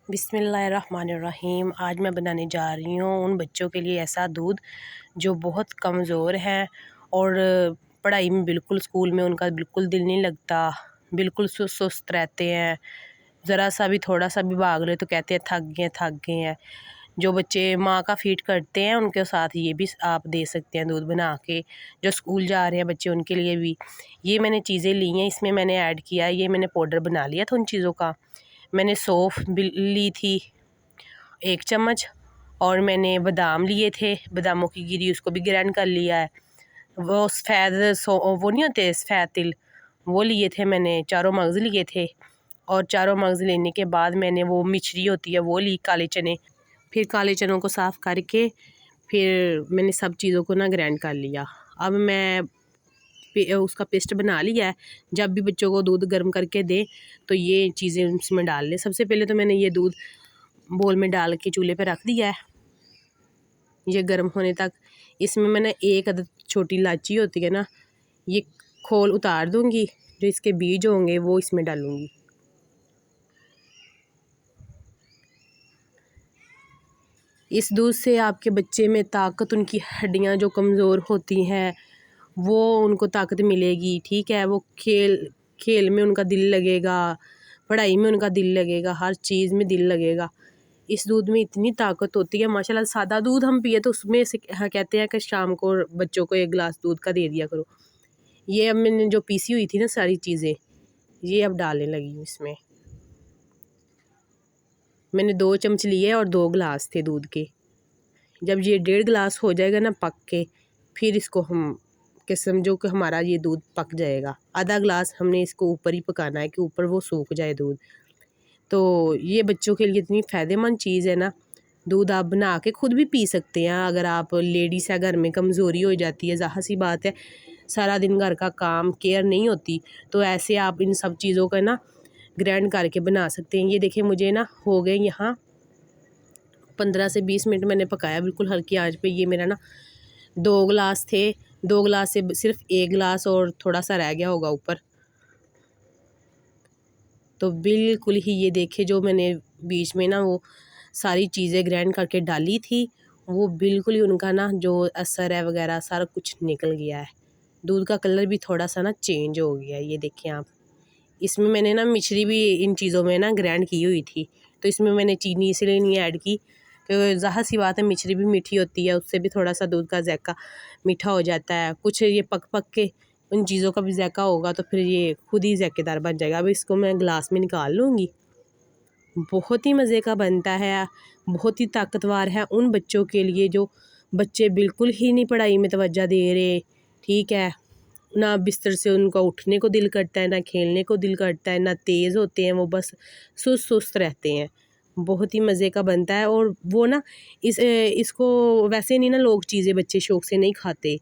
बिस्मिल्लाहिर्रहमानिर्रहीम। आज मैं बनाने जा रही हूँ उन बच्चों के लिए ऐसा दूध जो बहुत कमज़ोर हैं और पढ़ाई में बिल्कुल स्कूल में उनका बिल्कुल दिल नहीं लगता, बिल्कुल सुस्त रहते हैं। ज़रा सा भी थोड़ा सा भी भाग ले तो कहते हैं थक गए हैं। जो बच्चे माँ का फीड करते हैं उनके साथ ये भी आप दे सकते हैं दूध बना के। जो स्कूल जा रहे हैं बच्चे उनके लिए भी ये मैंने चीज़ें ली हैं। इसमें मैंने ऐड किया है, ये मैंने पाउडर बना लिया था उन चीज़ों का। मैंने सौंफ ली थी 1 चम्मच और मैंने बादाम लिए थे, बादामों की गिरी उसको भी ग्राइंड कर लिया है। वो वो नहीं होते सफ़ेद तिल, वो लिए थे मैंने। 4 मगज़ लिए थे और 4 मगज़ लेने के बाद मैंने वो मिश्री होती है वो ली, काले चने। फिर काले चनों को साफ़ करके फिर मैंने सब चीज़ों को ना ग्राइंड कर लिया। अब मैं उसका पेस्ट बना लिया है। जब भी बच्चों को दूध गर्म करके दें तो ये चीज़ें उसमें डाल लें। सबसे पहले तो मैंने ये दूध बोल में डाल के चूल्हे पे रख दिया है ये गर्म होने तक। इसमें मैंने 1 अदद छोटी इलायची होती है ना, ये खोल उतार दूंगी, जो इसके बीज होंगे वो इसमें डालूंगी। इस दूध से आपके बच्चे में ताकत, उनकी हड्डियां जो कमज़ोर होती हैं वो उनको ताकत मिलेगी। ठीक है, वो खेल में उनका दिल लगेगा, पढ़ाई में उनका दिल लगेगा, हर चीज़ में दिल लगेगा। इस दूध में इतनी ताकत होती है माशाल्लाह। सादा दूध हम पिए तो उसमें से कहते हैं कि शाम को बच्चों को 1 गिलास दूध का दे दिया करो। ये अब मैंने जो पीसी हुई थी ना सारी चीज़ें, ये अब डालने लगी हूँ इसमें। मैंने 2 चम्मच लिए और 2 गिलास थे दूध के। जब ये 1.5 गिलास हो जाएगा ना पक के, फिर इसको हम कि समझो कि हमारा ये दूध पक जाएगा। आधा गिलास हमने इसको ऊपर ही पकाना है कि ऊपर वो सूख जाए दूध। तो ये बच्चों के लिए इतनी फ़ायदेमंद चीज़ है ना। दूध आप बना के खुद भी पी सकते हैं। अगर आप लेडीज़ है, घर में कमज़ोरी हो जाती है, ज़ाहिर सी बात है सारा दिन घर का काम केयर नहीं होती, तो ऐसे आप इन सब चीज़ों का ना ग्राइंड करके बना सकते हैं। ये देखिए मुझे ना हो गए यहाँ 15 से 20 मिनट मैंने पकाया बिल्कुल हल्की आंच पे। ये मेरा ना 2 गिलास थे, 2 गिलास से सिर्फ 1 गिलास और थोड़ा सा रह गया होगा ऊपर। तो बिल्कुल ही ये देखिए जो मैंने बीच में ना वो सारी चीज़ें ग्राइंड करके डाली थी, वो बिल्कुल ही उनका ना जो असर है वगैरह सारा कुछ निकल गया है। दूध का कलर भी थोड़ा सा ना चेंज हो गया है, ये देखें आप। इसमें मैंने ना मिश्री भी इन चीज़ों में ना ग्राइंड की हुई थी, तो इसमें मैंने चीनी इसलिए नहीं ऐड की क्योंकि ज़ाहिर सी बात है मिश्री भी मीठी होती है, उससे भी थोड़ा सा दूध का ज़ायका मीठा हो जाता है। कुछ ये पक के उन चीज़ों का भी ज़ायका होगा तो फिर ये खुद ही ज़ायकेदार बन जाएगा। अब इसको मैं गिलास में निकाल लूँगी। बहुत ही मज़े का बनता है, बहुत ही ताकतवर है उन बच्चों के लिए जो बच्चे बिल्कुल ही नहीं पढ़ाई में तवज्जो दे रहे। ठीक है, ना बिस्तर से उनका उठने को दिल करता है, ना खेलने को दिल करता है, ना तेज़ होते हैं, वो बस सुस्त रहते हैं। बहुत ही मज़े का बनता है। और वो ना इसको वैसे नहीं ना लोग चीज़ें बच्चे शौक़ से नहीं खाते।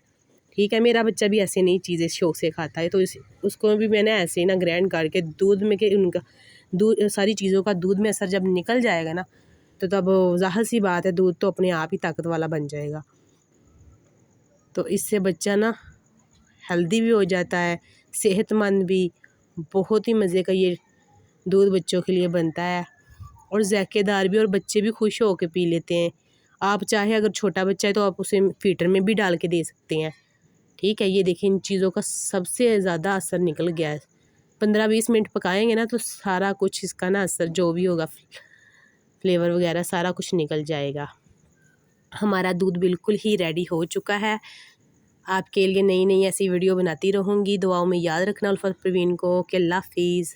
ठीक है, मेरा बच्चा भी ऐसे नहीं चीज़ें शौक़ से खाता है, तो उसको भी मैंने ऐसे ही ना ग्राइंड करके दूध में के उनका दूध सारी चीज़ों का दूध में असर जब निकल जाएगा ना, तो तब ज़ाहिर सी बात है दूध तो अपने आप ही ताकत वाला बन जाएगा। तो इससे बच्चा ना हेल्दी भी हो जाता है, सेहतमंद भी। बहुत ही मज़े का ये दूध बच्चों के लिए बनता है और ज़ायकेदार भी, और बच्चे भी खुश हो के पी लेते हैं। आप चाहे अगर छोटा बच्चा है तो आप उसे फ़ीटर में भी डाल के दे सकते हैं। ठीक है, ये देखिए इन चीज़ों का सबसे ज़्यादा असर निकल गया है। 15-20 मिनट पकाएंगे ना तो सारा कुछ इसका ना असर जो भी होगा फ्लेवर वगैरह सारा कुछ निकल जाएगा। हमारा दूध बिल्कुल ही रेडी हो चुका है। आपके लिए नई ऐसी वीडियो बनाती रहूँगी। दुआओं में याद रखना उल्फत परवीन को। कि अल्लाह हाफ़िज़।